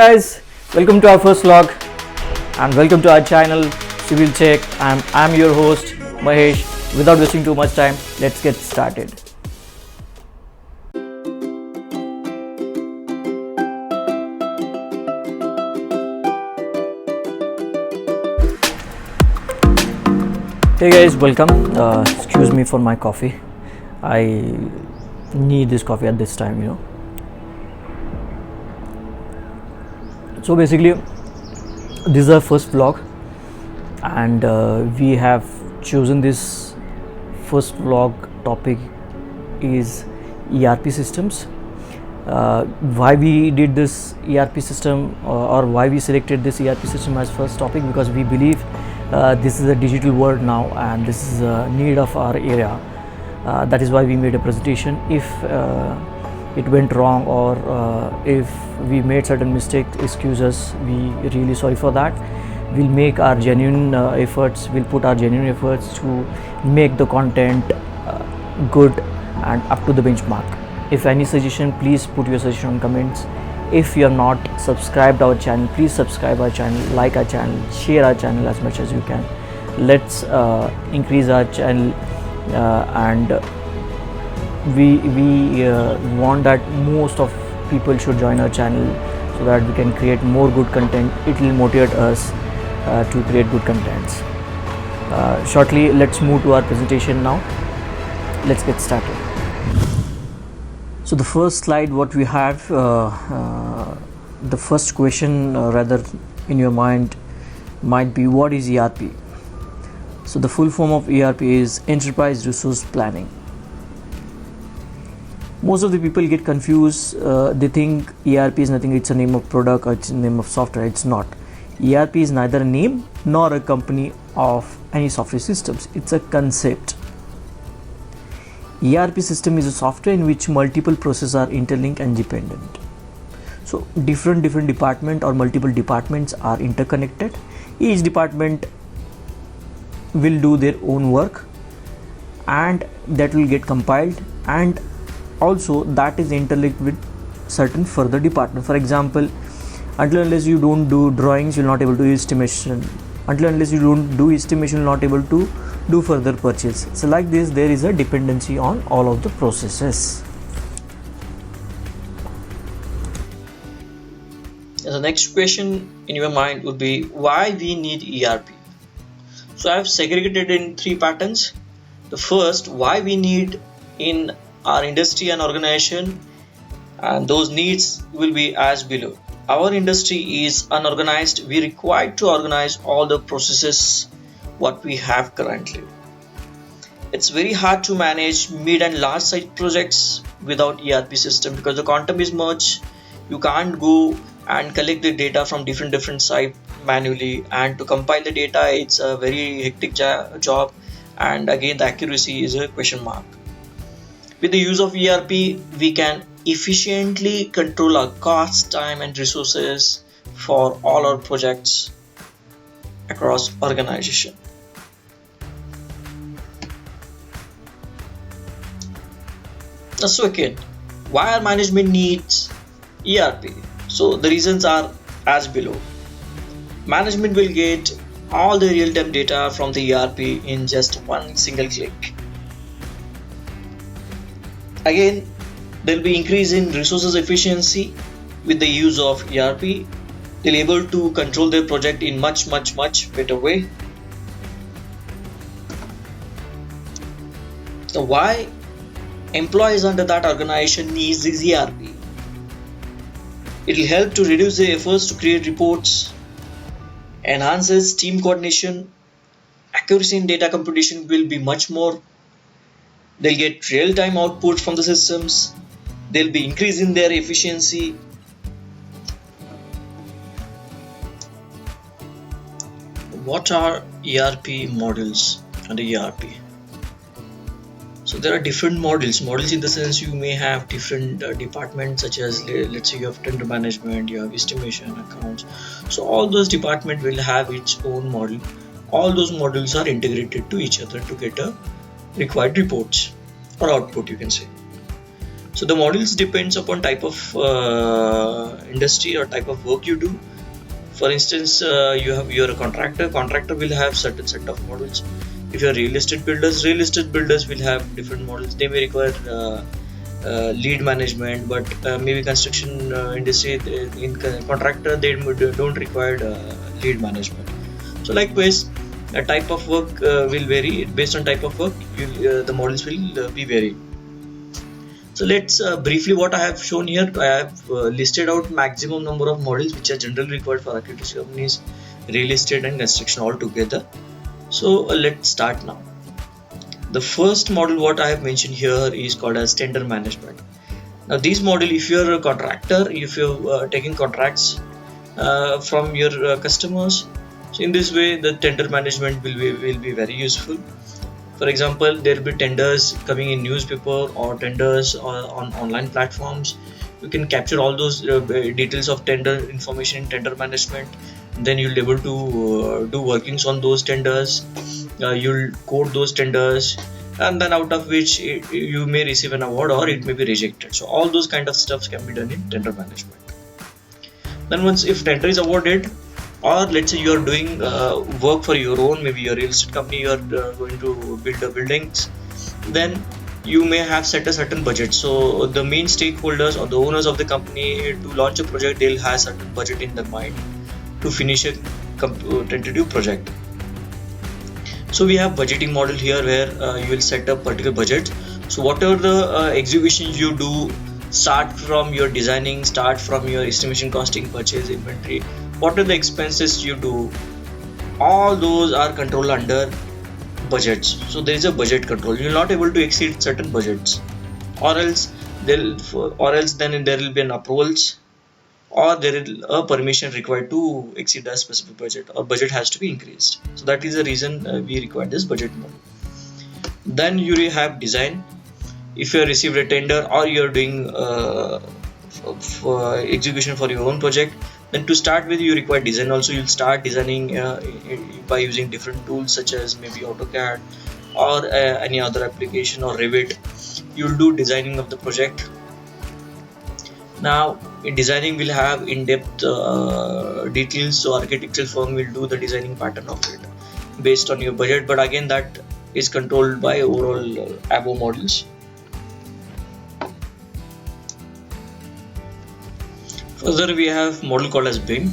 Guys, welcome to our first vlog and welcome to our channel Civil Check. I'm your host Mahesh. Without wasting too much time, let's get started. Hey guys, welcome. Excuse me for my coffee. I need this coffee at this time. So basically, this is our first vlog, and we have chosen this first vlog topic is ERP systems. Why we did this ERP system or why we selected this ERP system as first topic, because we believe this is a digital world now and this is a need of our area. That is why we made a presentation. If it went wrong or if we made certain mistakes, excuse us, we really sorry for that. We'll make our genuine efforts, we'll put our genuine efforts to make the content good and up to the benchmark. If any suggestion, please put your suggestion on comments. If you are not subscribed our channel, please subscribe our channel, like our channel, share our channel as much as you can. Let's increase our channel and we want that most of people should join our channel so that we can create more good content. It will motivate us to create good contents. Shortly, let's move to our presentation now. Let's get started. So the first slide what we have, the first question rather in your mind might be, what is ERP? So the full form of ERP is Enterprise Resource Planning. Most of the people get confused. They think ERP is nothing, it's a name of product or it's a name of software. It's not. ERP is neither a name nor a company of any software systems. It's a concept. ERP system is a software in which multiple processes are interlinked and dependent. So different department or multiple departments are interconnected. Each department will do their own work and that will get compiled, and also that is interlinked with certain further department. For example, until unless you don't do drawings, you're not able to do estimation. Until unless you don't do estimation, you're not able to do further purchase. So like this, there is a dependency on all of the processes. The next question in your mind would be, why we need ERP? So I have segregated in three patterns. The first, why we need in our industry and organization, and those needs will be as below. Our industry is unorganized. We require to organize all the processes what we have currently. It's very hard to manage mid and large size projects without ERP system because the quantum is much. You can't go and collect the data from different sites manually, and to compile the data, it's a very hectic job, and again the accuracy is a question mark. With the use of ERP, we can efficiently control our cost, time and resources for all our projects across organization. So again, why our management needs ERP? So the reasons are as below. Management will get all the real-time data from the ERP in just one single click. Again, there will be increase in resources efficiency with the use of ERP. They'll be able to control their project in much better way. So why employees under that organization needs this ERP? It will help to reduce the efforts to create reports, enhances team coordination, accuracy in data computation will be much more. They'll get real-time output from the systems. They'll be increasing their efficiency. What are ERP models under ERP? So there are different models in the sense you may have different departments, such as let's say you have tender management, you have estimation, accounts. So all those departments will have its own model. All those models are integrated to each other to get a required reports or output, you can say. So the models depends upon type of industry or type of work you do. For instance, you're a contractor will have certain set of models. If you're real estate builders will have different models. They may require lead management, but maybe construction industry in contractor they don't require lead management. So likewise, a type of work will vary. Based on type of work, the models will be varied. So let's briefly what I have shown here. I have listed out maximum number of models which are generally required for architecture companies, real estate and construction all together. So let's start now. The first model what I have mentioned here is called as tender management. Now this model, if you're a contractor, if you're taking contracts from your customers, so in this way the tender management will be very useful. For example, there will be tenders coming in newspaper or tenders on online platforms. You can capture all those details of tender information in tender management. Then you'll be able to do workings on those tenders. You'll code those tenders, and then out of which you may receive an award or it may be rejected. So all those kind of stuffs can be done in tender management. Then once if tender is awarded, or let's say you are doing work for your own, maybe your real estate company, you are going to build the buildings, then you may have set a certain budget. So the main stakeholders or the owners of the company, to launch a project, they'll have certain budget in their mind to finish a tentative project. So we have budgeting model here where you will set a particular budget. So whatever the executions you do, start from your designing, start from your estimation, costing, purchase, inventory, what are the expenses you do, all those are controlled under budgets. So there is a budget control. You're not able to exceed certain budgets, or else then there will be an approvals, or there is a permission required to exceed a specific budget, or budget has to be increased. So that is the reason we require this budget model. Then you have design. If you have received a tender or you are doing execution for your own project, then to start with you require design. Also you'll start designing by using different tools such as maybe AutoCAD or any other application or Revit. You'll do designing of the project. Now in designing we'll have in-depth details, so architectural firm will do the designing pattern of it based on your budget, but again that is controlled by overall above models. Further, we have model called as BIM,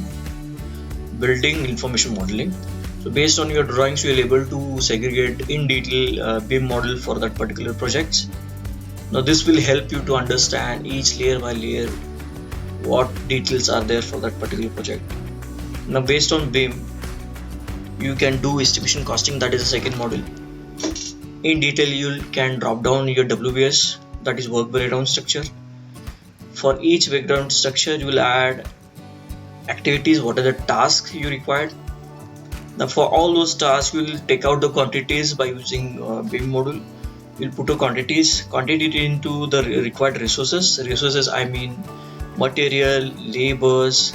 Building Information Modeling. So based on your drawings, you will able to segregate in detail BIM model for that particular project. Now this will help you to understand each layer by layer what details are there for that particular project. Now based on BIM, you can do estimation costing, that is the second model. In detail, you can drop down your WBS, that is work breakdown structure. For each breakdown structure, you will add activities, what are the tasks you required. Now for all those tasks, you will take out the quantities by using BIM model. You'll put a quantity into the required resources. I mean material, labors,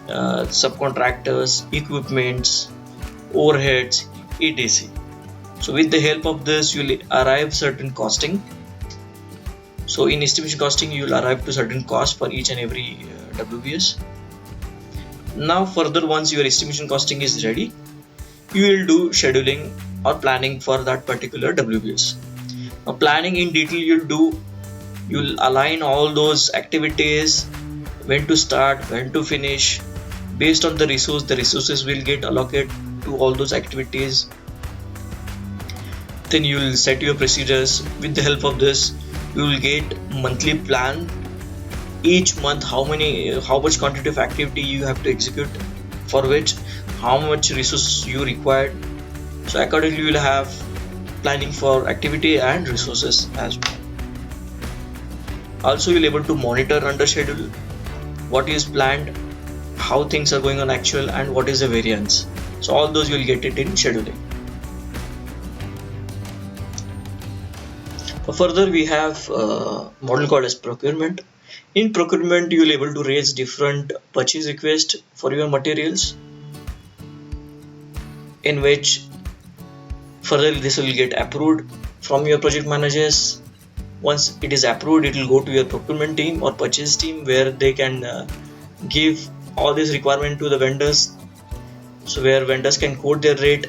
subcontractors, equipments, overheads, etc. So with the help of this, you will arrive certain costing. So in estimation costing, you will arrive to certain cost for each and every WBS. Now further, once your estimation costing is ready, you will do scheduling or planning for that particular WBS. Now planning in detail you'll align all those activities, when to start, when to finish. Based on the resources will get allocated to all those activities. Then you will set your procedures. With the help of this, you will get monthly plan. Each month how much quantity of activity you have to execute, for which how much resource you required. So accordingly you will have planning for activity and resources as well. Also you'll able to monitor under schedule what is planned, how things are going on actual, and what is the variance. So all those you'll get it in scheduling. Further, we have a model called as procurement. In procurement, you will able to raise different purchase requests for your materials, in which further this will get approved from your project managers. Once it is approved, it will go to your procurement team or purchase team, where they can give all this requirement to the vendors, so where vendors can quote their rate.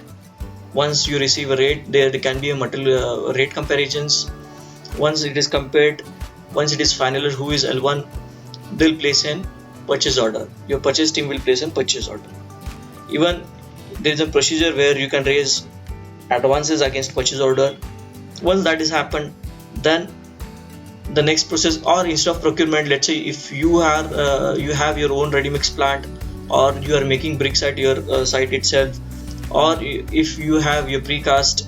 Once you receive a rate, there can be a material rate comparisons. Once it is compared, once it is final who is L1, they'll place an purchase order. Your purchase team will place an purchase order. Even there is a procedure where you can raise advances against purchase order. Once that is happened, then the next process, or instead of procurement, let's say if you have your own ready mix plant, or you are making bricks at your site itself, or if you have your precast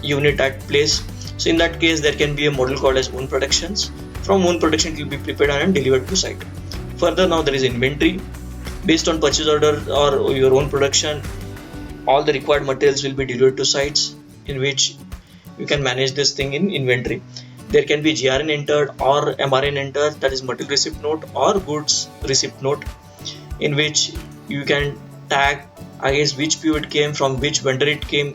unit at place, so in that case there can be a model called as own productions. From own production, it will be prepared and delivered to site. Further, now there is inventory. Based on purchase order or your own production, all the required materials will be delivered to sites, in which you can manage this thing in inventory. There can be GRN entered or MRN entered, that is material receipt note or goods receipt note, in which you can tag against which PO it came, from which vendor it came,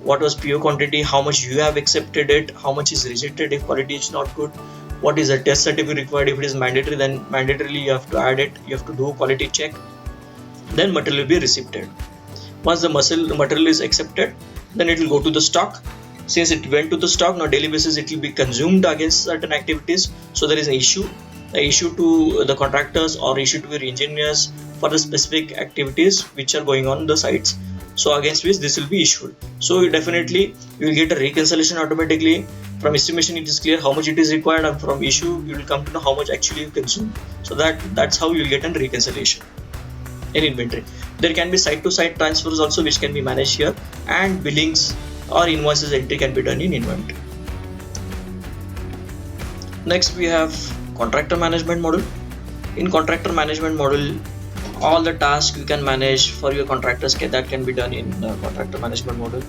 what was PO quantity, how much you have accepted it, how much is rejected if quality is not good, what is the test certificate required. If it is mandatory, then mandatorily you have to add it, you have to do quality check. Then material will be received. Once the material is accepted, then it will go to the stock. Since it went to the stock, now daily basis it will be consumed against certain activities. So there is an issue to the contractors or issue to your engineers for the specific activities which are going on the sites, so against which this will be issued. So definitely you will get a reconciliation automatically. From estimation it is clear how much it is required, and from issue you will come to know how much actually you consume. So that's how you will get a reconciliation in inventory. There can be site to site transfers also, which can be managed here, and billings or invoices entry can be done in inventory. Next we have contractor management model. In contractor management model, all the tasks you can manage for your contractors, that can be done in contractor management model.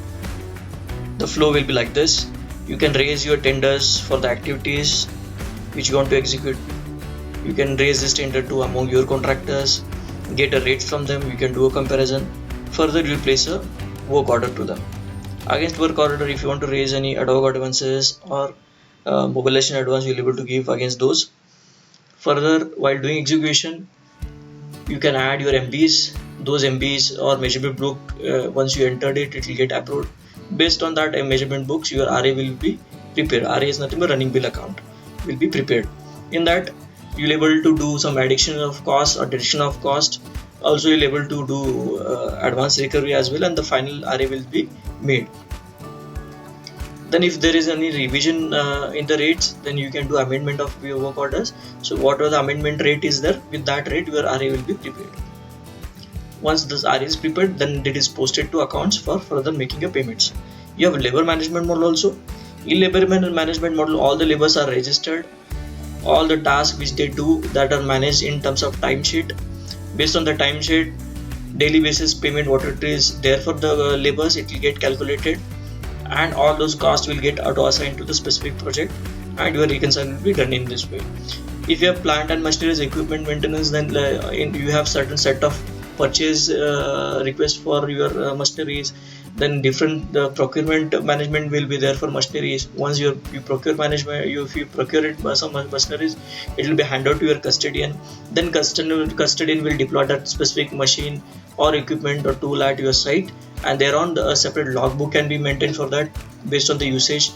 The flow will be like this. You can raise your tenders for the activities which you want to execute. You can raise this tender to among your contractors, get a rate from them, you can do a comparison. Further, you will place a work order to them. Against work order, if you want to raise any ad hoc advances or mobilization advance, you will be able to give against those. Further, while doing execution, you can add your MBs. Those MBs or measurement book, once you entered it, it will get approved. Based on that measurement books, your RA will be prepared. RA is nothing but running bill account, will be prepared. In that, you will able to do some addition of cost or deduction of cost. Also, you will able to do advance recovery as well, and the final RA will be made. Then if there is any revision in the rates, then you can do amendment of your work orders. So whatever the amendment rate is there, with that rate your RA will be prepared. Once this RA is prepared, then it is posted to accounts for further making of payments. You have labor management model also. In labor management model, all the labors are registered. All the tasks which they do, that are managed in terms of timesheet. Based on the timesheet, daily basis payment, what it is there for the labors, it will get calculated, and all those costs will get auto assigned to the specific project, and your reconciliation will be done in this way. If you have plant and machineries equipment maintenance, then you have certain set of purchase request for your machineries. Then different procurement management will be there for machineries. Once you procure management, if you procure it some machineries, it will be handed to your custodian. Then custodian will deploy that specific machine or equipment or tool at your site, and thereon a separate logbook can be maintained for that. Based on the usage,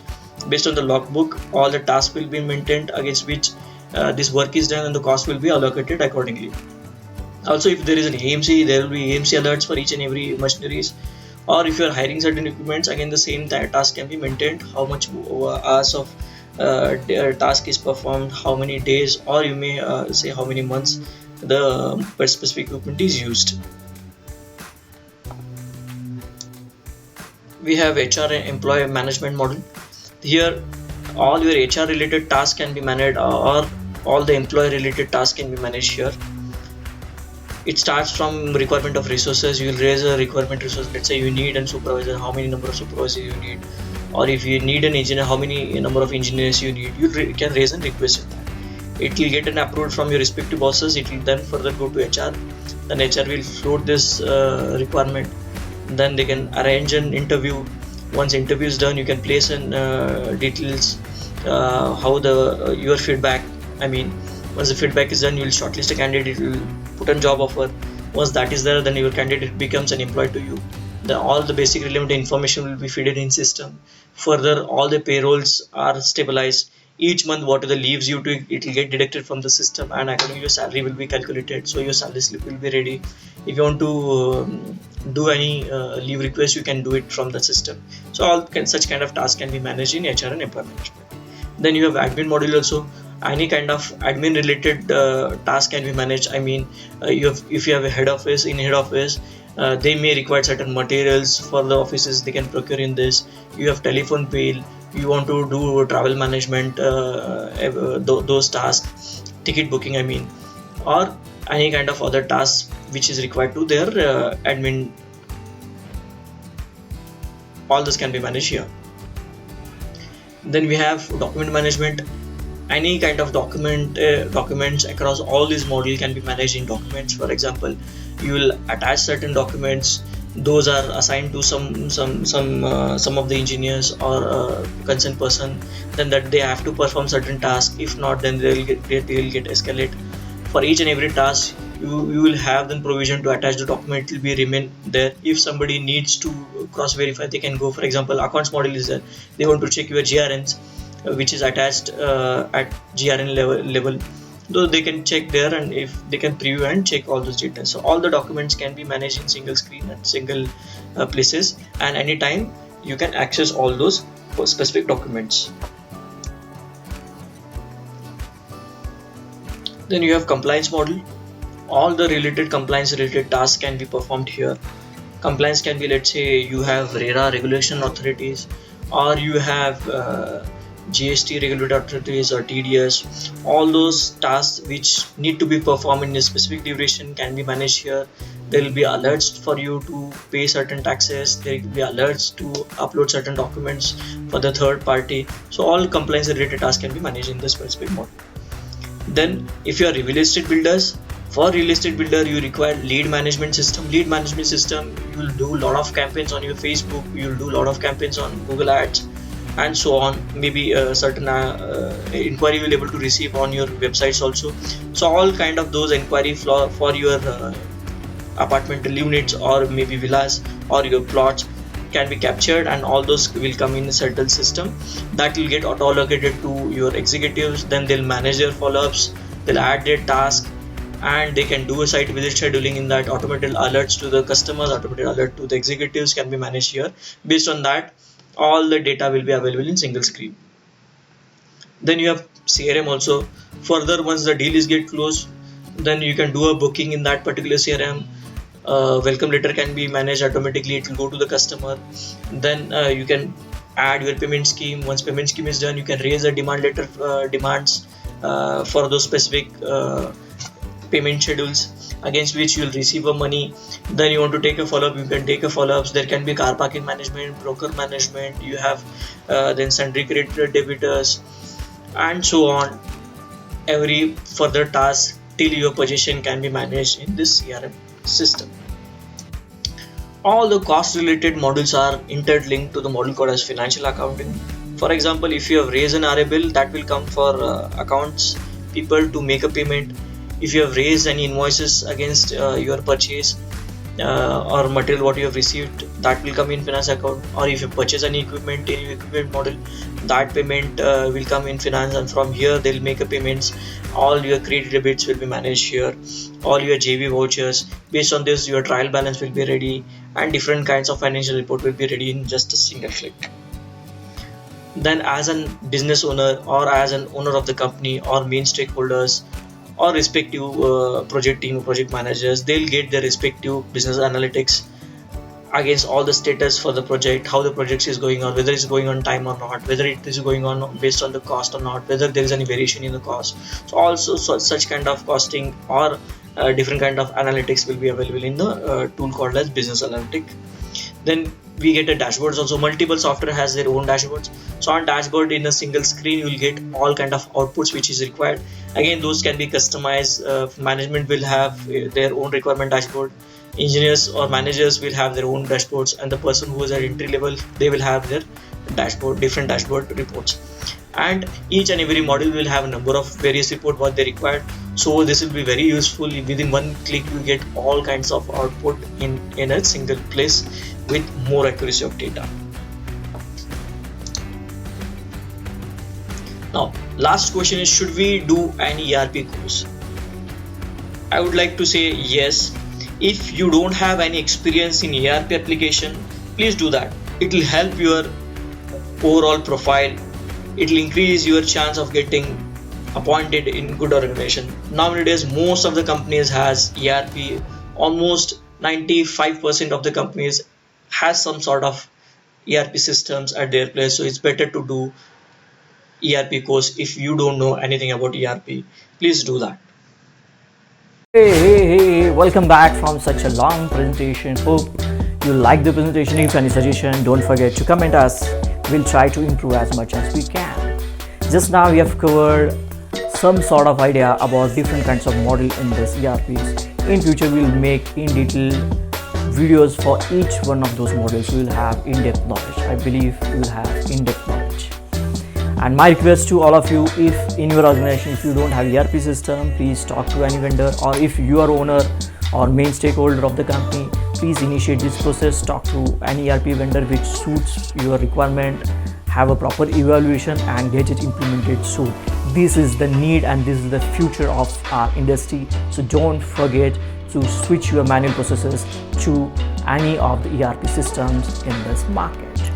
based on the logbook, all the tasks will be maintained against which this work is done, and the cost will be allocated accordingly. Also, if there is an AMC, there will be AMC alerts for each and every machineries. Or if you are hiring certain equipments, again the same task can be maintained, how much hours of task is performed, how many days, or you may say how many months the specific equipment is used. We have HR and employee management model. Here all your HR related tasks can be managed, or all the employee related tasks can be managed here. It starts from requirement of resources. You will raise a requirement resource. Let's say you need a supervisor, how many number of supervisors you need, or if you need an engineer, how many number of engineers you need. You can raise a request. It will get an approved from your respective bosses. It will then further go to HR. Then HR will float this requirement. Then they can arrange an interview. Once interview is done, you can place in details how the your feedback, I mean, once the feedback is done, you will shortlist a candidate, you will put a job offer. Once that is there, then your candidate becomes an employee to you. Then all the basic relevant information will be fed in system. Further, all the payrolls are stabilized. Each month, what are the leaves you took, it will get deducted from the system, and accordingly your salary will be calculated. So your salary slip will be ready. If you want to do any leave request, you can do it from the system. So such kind of tasks can be managed in HR and employment management. Then you have admin module also. Any kind of admin related task can be managed. I mean, if you have a head office, in head office they may require certain materials for the offices, they can procure in this. You have telephone bill, you want to do travel management, those tasks, ticket booking, I mean, or any kind of other tasks which is required to their admin. All this can be managed here. Then we have document management. Any kind of documents across all these modules can be managed in documents. For example, you will attach certain documents, those are assigned to some of the engineers or concerned person, then that they have to perform certain tasks. If not, then they will get escalate. For each and every task, you will have the provision to attach the document. It will be remain there. If somebody needs to cross verify, they can go. For example, accounts module is there, they want to check your GRNs, which is attached at GRN level, though they can check there, and if they can preview and check all those data. So all the documents can be managed in single screen at single places, and anytime you can access all those specific documents. Then you have compliance model. All the related compliance related tasks can be performed here. Compliance can be, let's say you have RERA regulation authorities, or you have GST regulated authorities or TDS. All those tasks which need to be performed in a specific duration can be managed here. There will be alerts for you to pay certain taxes, there will be alerts to upload certain documents for the third party. So all compliance related tasks can be managed in this specific model. Then if you are real estate builders, for real estate builder you require lead management system. Lead management system, you will do a lot of campaigns on your Facebook, you will do a lot of campaigns on Google Ads and so on. Maybe certain inquiry you will able to receive on your websites also. So all kind of those inquiry for your apartmental units or maybe villas or your plots can be captured, and all those will come in a certain system that will get auto allocated to your executives. Then they'll manage their follow-ups, they'll add their task, and they can do a site visit scheduling in that. Automated alerts to the customers, automated alert to the executives can be managed here. Based on that, all the data will be available in single screen. Then you have CRM also. Further, once the deal is get closed, then you can do a booking in that particular CRM. Welcome letter can be managed automatically, it will go to the customer. Then you can add your payment scheme. Once payment scheme is done, you can raise the demand letter demands for those specific payment schedules against which you will receive a money. Then you want to take a follow-up, you can take a follow-ups. There can be car parking management, broker management, you have then sundry creditor debitors and so on. Every further task till your position can be managed in this CRM system. All the cost related modules are interlinked to the module called as financial accounting. For example, if you have raised an RA bill, that will come for accounts people to make a payment. If you have raised any invoices against your purchase or material what you have received, that will come in finance account. Or if you purchase any equipment in your equipment model, that payment will come in finance, and from here they'll make a payments. All your credit debits will be managed here, all your JV vouchers. Based on this, your trial balance will be ready, and different kinds of financial report will be ready in just a single click. Then as a business owner or as an owner of the company or main stakeholders or respective project team, project managers, they'll get their respective business analytics against all the status for the project, how the project is going on, whether it's going on time or not, whether it is going on based on the cost or not, whether there is any variation in the cost. So also such kind of costing or different kind of analytics will be available in the tool called as business analytic. Then we get a dashboards also. Multiple software has their own dashboards. So on dashboard in a single screen you will get all kind of outputs which is required. Again, those can be customized. Management will have their own requirement dashboard. Engineers or managers will have their own dashboards, and the person who is at entry level, they will have their dashboard, different dashboard reports. and each and every module will have a number of various report what they require. So this will be very useful. Within one click you get all kinds of output in a single place with more accuracy of data. Now last question is, should we do an ERP course? I would like to say yes. If you don't have any experience in ERP application, please do that. It will help your overall profile. It will increase your chance of getting appointed in good organization. Nowadays most of the companies has ERP. Almost 95% of the companies has some sort of ERP systems at their place, so it's better to do ERP course. If you don't know anything about ERP, please do that. Hey, welcome back from such a long presentation. Hope you like the presentation. If any suggestion, don't forget to comment us. We'll try to improve as much as we can. Just now we have covered some sort of idea about different kinds of model in this ERPs. In future we'll make in detail videos for each one of those models. We will have in-depth knowledge. I believe we will have in-depth knowledge. And my request to all of you, if in your organization if you don't have ERP system, please talk to any vendor, or if you are owner or main stakeholder of the company, please initiate this process. Talk to any ERP vendor which suits your requirement, have a proper evaluation and get it implemented soon. This is the need and this is the future of our industry. So don't forget to switch your manual processes to any of the ERP systems in this market.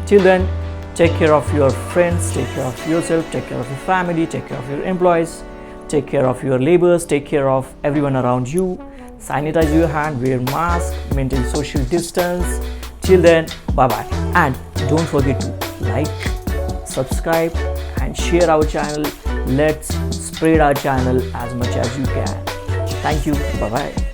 Till then, take care of your friends, take care of yourself, take care of your family, take care of your employees, take care of your laborers, take care of everyone around you. Sanitize your hand, wear mask, maintain social distance. Till then, bye bye, and don't forget to like, subscribe and share our channel. Let's spread our channel as much as you can. Thank you. Bye bye.